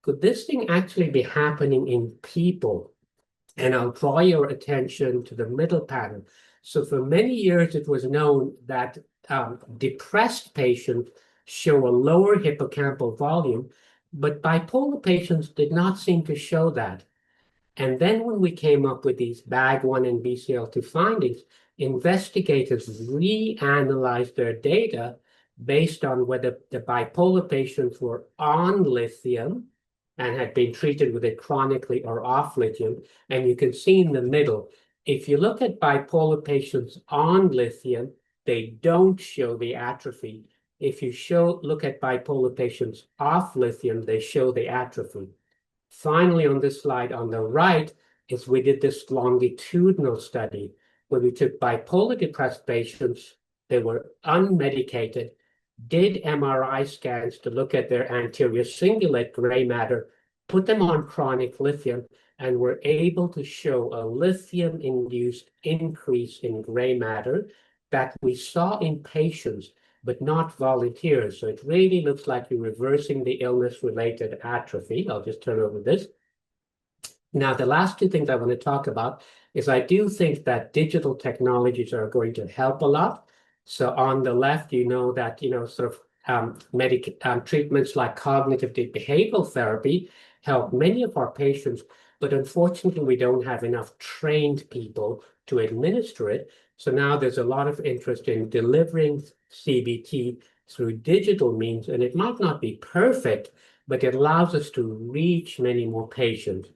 Could this thing actually be happening in people? And I'll draw your attention to the middle panel. So for many years, it was known that depressed patients show a lower hippocampal volume, but bipolar patients did not seem to show that. And then when we came up with these BAG1 and BCL2 findings, investigators reanalyzed their data based on whether the bipolar patients were on lithium and had been treated with it chronically or off lithium. And you can see in the middle, if you look at bipolar patients on lithium, they don't show the atrophy. If you look at bipolar patients off lithium, they show the atrophy. Finally, on this slide on the right is we did this longitudinal study where we took bipolar depressed patients, they were unmedicated, did MRI scans to look at their anterior cingulate gray matter, put them on chronic lithium, and were able to show a lithium-induced increase in gray matter that we saw in patients, but not volunteers. So it really looks like you're reversing the illness-related atrophy. I'll just turn over this. Now, the last two things I want to talk about is I do think that digital technologies are going to help a lot. So on the left, you know that, sort of treatments like cognitive behavioral therapy help many of our patients, but unfortunately, we don't have enough trained people to administer it. So now there's a lot of interest in delivering CBT through digital means, and it might not be perfect, but it allows us to reach many more patients.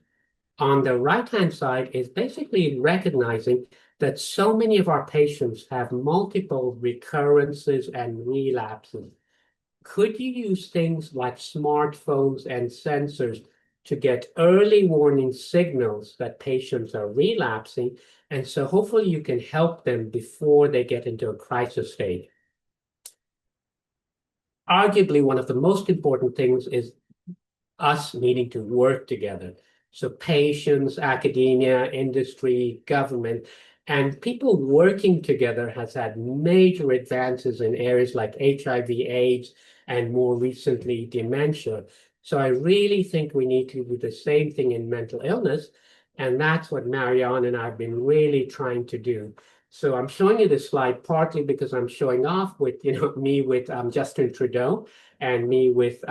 On the right-hand side is basically recognizing that so many of our patients have multiple recurrences and relapses. Could you use things like smartphones and sensors to get early warning signals that patients are relapsing? And so hopefully you can help them before they get into a crisis stage. Arguably, one of the most important things is us needing to work together. So patients, academia, industry, government, and people working together has had major advances in areas like HIV/AIDS, and more recently, dementia. So I really think we need to do the same thing in mental illness, and that's what Marianne and I have been really trying to do. So I'm showing you this slide partly because I'm showing off with, me with Justin Trudeau and me with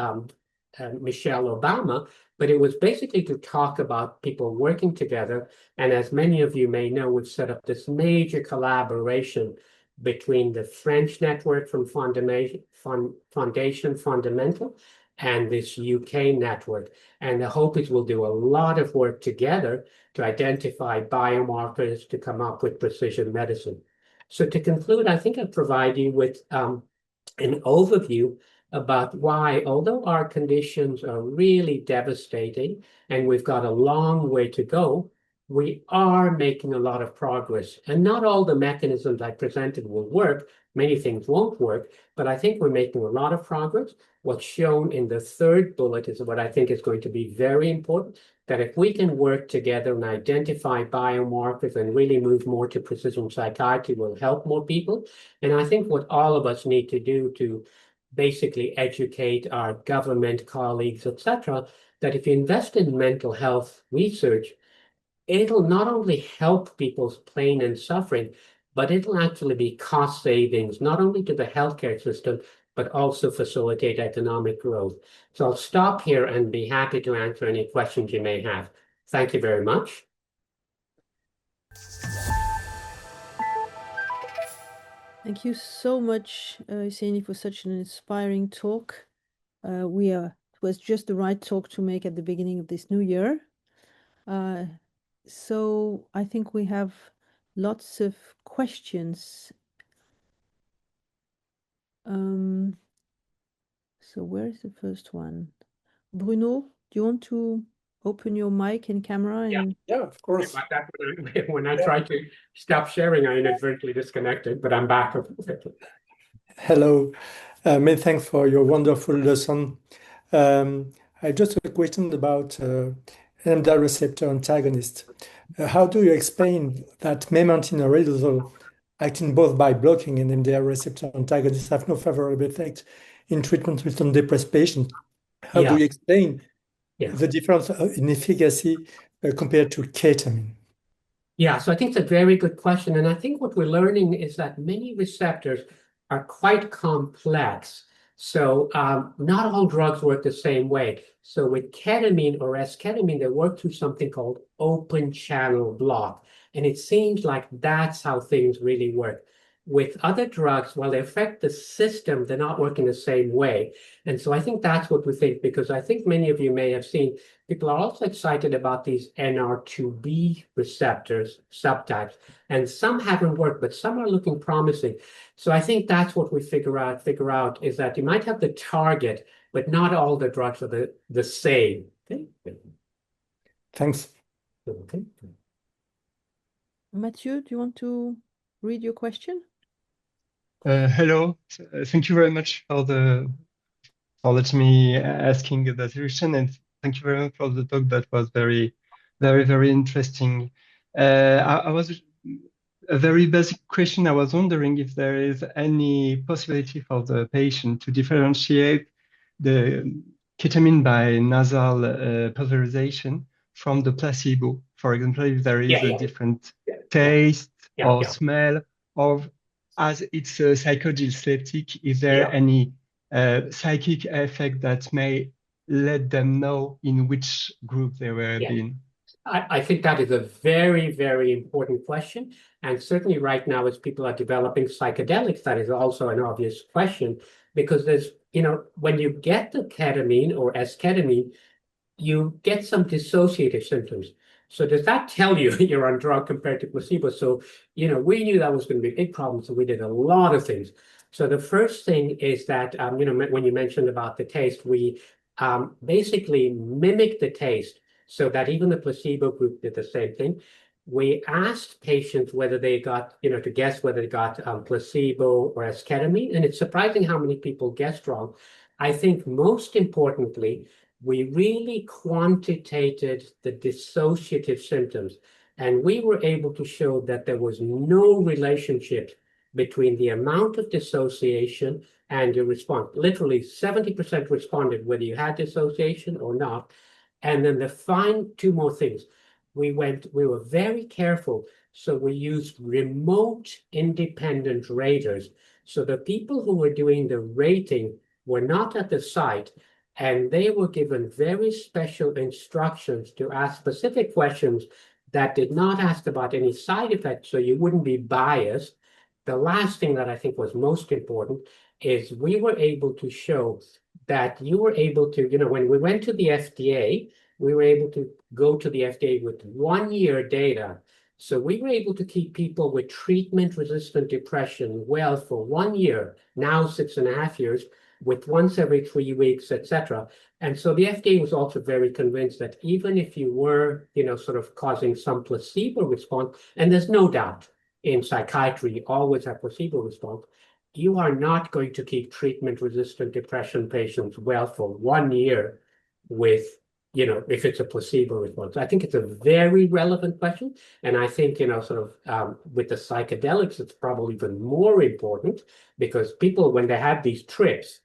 Michelle Obama, but it was basically to talk about people working together. And as many of you may know, we've set up this major collaboration between the French network from Fondation FondaMental and this UK network. And the hope is we'll do a lot of work together to identify biomarkers to come up with precision medicine. So to conclude, I think I'll provide you with an overview about why, although our conditions are really devastating and we've got a long way to go, we are making a lot of progress. And not all the mechanisms I presented will work. Many things won't work, but I think we're making a lot of progress. What's shown in the third bullet is what I think is going to be very important, that if we can work together and identify biomarkers and really move more to precision psychiatry, will help more people. And I think what all of us need to do to basically educate our government colleagues, etc., that if you invest in mental health research, it'll not only help people's pain and suffering, but it'll actually be cost savings, not only to the healthcare system, but also facilitate economic growth. So I'll stop here and be happy to answer any questions you may have. Thank you very much. Thank you so much, Husseini, for such an inspiring talk. It was just the right talk to make at the beginning of this new year. So I think we have lots of questions. So where is the first one? Bruno, do you want to open your mic and camera? And Yeah, of course. When I tried to stop sharing, I inadvertently disconnected, but I'm back. Hello. Many thanks for your wonderful lesson. I just have a question about NMDA receptor antagonist. How do you explain that memantine arousal acting both by blocking NMDA receptor antagonists have no favorable effect in treatment-resistant depressed patients? How do you explain the difference in efficacy compared to ketamine? Yeah, so I think it's a very good question. And I think what we're learning is that many receptors are quite complex. So not all drugs work the same way. So with ketamine or esketamine, they work through something called open channel block. And it seems like that's how things really work. With other drugs, while they affect the system, they're not working the same way. And so I think that's what we think, because I think many of you may have seen, people are also excited about these NR2B receptors, subtypes, and some haven't worked, but some are looking promising. So I think that's what we figure out is that you might have the target, but not all the drugs are the same. Okay. Thanks. Okay. Mathieu, do you want to read your question? Hello. Thank you very much for letting me asking that question, and thank you very much for the talk. That was very, very, very interesting. I was a very basic question. I was wondering if there is any possibility for the patient to differentiate the ketamine by nasal pulverization from the placebo. For example, if there is a different taste or smell, or as it's a psychodyspeptic, is there any psychic effect that may let them know in which group they were being? I think that is a very, very important question. And certainly right now, as people are developing psychedelics, that is also an obvious question, because there's, when you get the ketamine or esketamine, you get some dissociative symptoms. So does that tell you you're on drug compared to placebo? So, we knew that was going to be a big problem. So we did a lot of things. So the first thing is that, when you mentioned about the taste, we basically mimicked the taste so that even the placebo group did the same thing. We asked patients whether they got, to guess whether they got placebo or esketamine. And it's surprising how many people guessed wrong. I think most importantly, we really quantitated the dissociative symptoms, and we were able to show that there was no relationship between the amount of dissociation and your response. Literally 70% responded whether you had dissociation or not. And then two more things. We were very careful. So we used remote independent raters. So the people who were doing the rating were not at the site, and they were given very special instructions to ask specific questions that did not ask about any side effects, so you wouldn't be biased. The last thing that I think was most important is we were able to show that you were able to, when we went to the FDA, we were able to go to the FDA with 1 year data. So we were able to keep people with treatment-resistant depression well for 1 year, now 6.5 years, with once every 3 weeks, etc. And so the FDA was also very convinced that even if you were, sort of causing some placebo response, and there's no doubt in psychiatry, you always have placebo response, you are not going to keep treatment-resistant depression patients well for 1 year with, if it's a placebo response. I think it's a very relevant question. And I think, with the psychedelics, it's probably even more important because people, when they have these trips,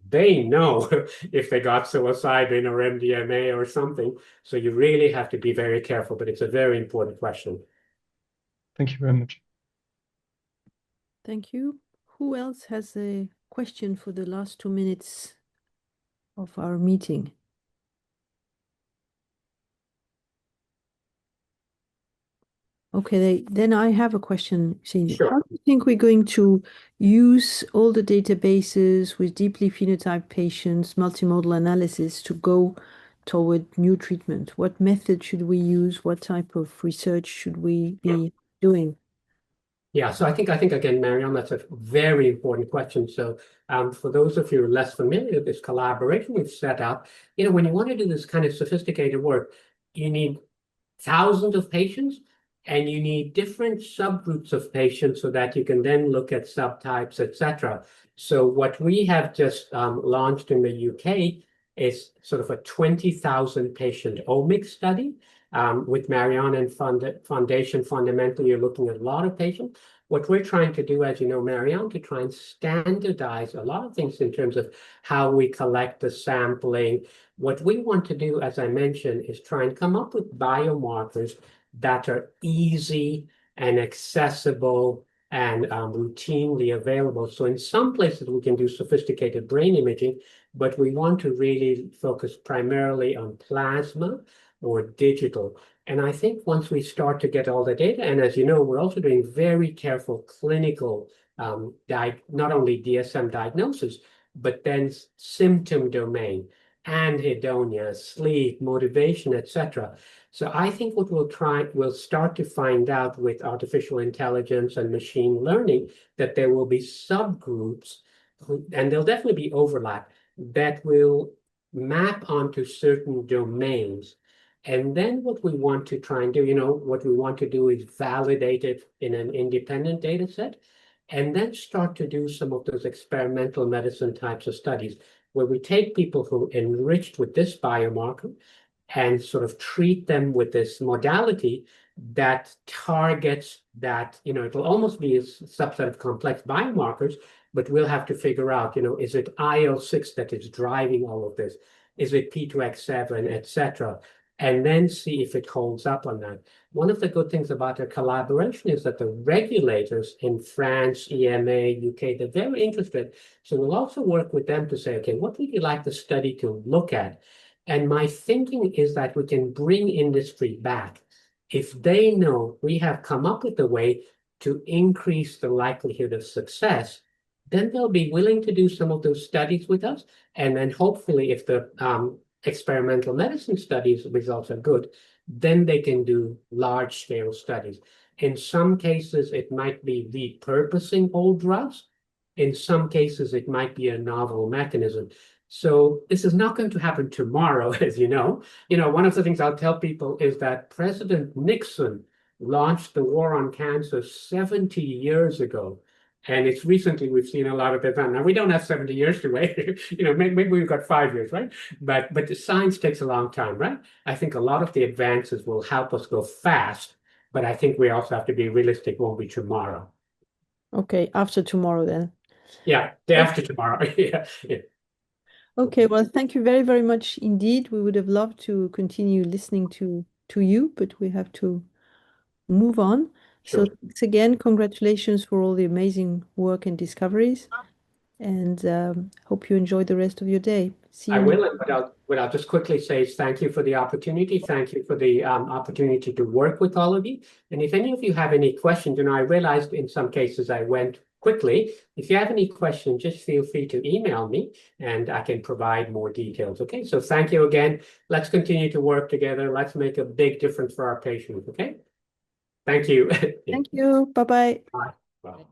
they know if they got psilocybin or MDMA or something. So you really have to be very careful, but it's a very important question. Thank you very much. Thank you. Who else has a question for the last 2 minutes of our meeting? Okay, then I have a question, Husseini. Sure. How do you think we're going to use all the databases with deeply phenotyped patients, multimodal analysis to go toward new treatment? What method should we use? What type of research should we be doing? Yeah, so I think again, Marion, that's a very important question. So for those of you who are less familiar with this collaboration we've set up, when you want to do this kind of sophisticated work, you need thousands of patients and you need different subgroups of patients so that you can then look at subtypes, etc. So what we have just launched in the UK is sort of a 20,000 patient omics study. With Marion and Fondation FondaMental, you're looking at a lot of patients. What we're trying to do, as you know, Marion, to try and standardize a lot of things in terms of how we collect the sampling. What we want to do, as I mentioned, is try and come up with biomarkers that are easy and accessible and routinely available. So in some places we can do sophisticated brain imaging, but we want to really focus primarily on plasma or digital. And I think once we start to get all the data, and as you know, we're also doing very careful clinical, not only DSM diagnosis, but then symptom domain, anhedonia, sleep, motivation, etc. So I think what we'll start to find out with artificial intelligence and machine learning, that there will be subgroups, and there'll definitely be overlap, that will map onto certain domains. And then what we want to try and do, what we want to do is validate it in an independent data set, and then start to do some of those experimental medicine types of studies where we take people who enriched with this biomarker and sort of treat them with this modality that targets that, it'll almost be a subset of complex biomarkers, but we'll have to figure out, is it IL-6 that is driving all of this? Is it P2X7, etc.? And then see if it holds up on that. One of the good things about our collaboration is that the regulators in France, EMA, UK, they're very interested. So we'll also work with them to say, okay, what would you like the study to look at? And my thinking is that we can bring industry back. If they know we have come up with a way to increase the likelihood of success, then they'll be willing to do some of those studies with us. And then hopefully if the experimental medicine studies results are good, then they can do large-scale studies. In some cases, it might be repurposing old drugs. In some cases, it might be a novel mechanism. So this is not going to happen tomorrow, as you know. One of the things I'll tell people is that President Nixon launched the war on cancer 70 years ago. And it's recently we've seen a lot of it. Now we don't have 70 years to wait. Maybe we've got 5 years, right? But the science takes a long time, right? I think a lot of the advances will help us go fast, but I think we also have to be realistic. Won't be tomorrow. Okay, after tomorrow then. Yeah, day after tomorrow. Yeah. Okay, well, thank you very, very much indeed. We would have loved to continue listening to you, but we have to move on. Sure. So thanks again, congratulations for all the amazing work and discoveries, and hope you enjoy the rest of your day. See I you. will, and what I'll just quickly say is thank you for the opportunity. Thank you for the opportunity to work with all of you. And if any of you have any questions, I realized in some cases I went quickly. If you have any questions, just feel free to email me and I can provide more details. Okay, so thank you again. Let's continue to work together. Let's make a big difference for our patients. Okay, thank you. Thank you. Bye-bye. Bye. Bye.